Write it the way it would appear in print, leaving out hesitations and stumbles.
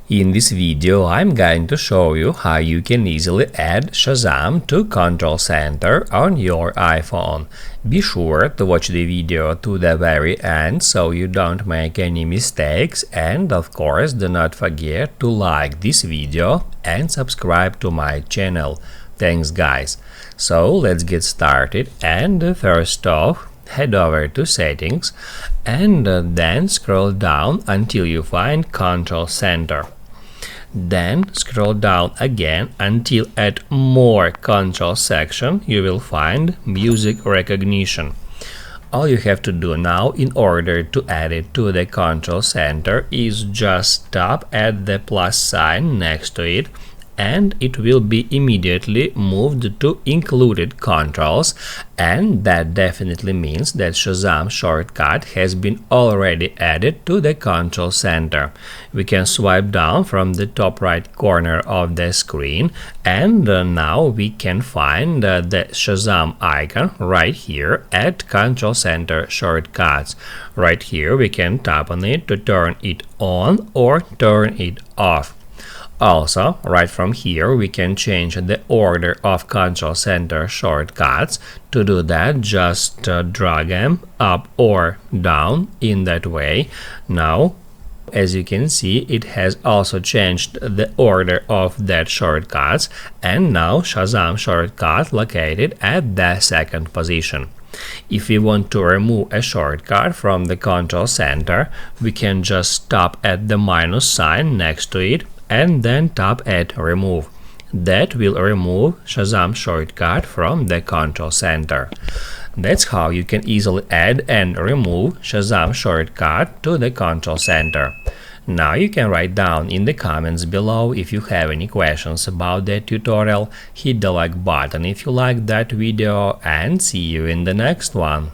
In this video, I'm going to show you how you can easily add Shazam to Control Center on your iPhone. Be sure to watch the video to the very end so you don't make any mistakes, and of course do not forget to like this video and subscribe to my channel. Thanks guys. So let's get started, and first off, head over to Settings and then scroll down until you find Control Center. Then scroll down again until at More Control section you will find Music Recognition. All you have to do now in order to add it to the Control Center is just tap at the plus sign next to it, and it will be immediately moved to Included Controls, and that definitely means that Shazam shortcut has been already added to the Control Center. We can swipe down from the top right corner of the screen, and now we can find the Shazam icon right here at Control Center Shortcuts. Right here we can tap on it to turn it on or turn it off. Also, right from here we can change the order of Control Center shortcuts. To do that, just drag them up or down in that way. Now, as you can see, it has also changed the order of that shortcuts, and now Shazam shortcut located at the second position. If we want to remove a shortcut from the Control Center, we can just tap at the minus sign next to it and then tap at Remove. That will remove Shazam shortcut from the Control Center. That's how you can easily add and remove Shazam shortcut to the Control Center. Now you can write down in the comments below if you have any questions about that tutorial. Hit the like button if you liked that video, and see you in the next one.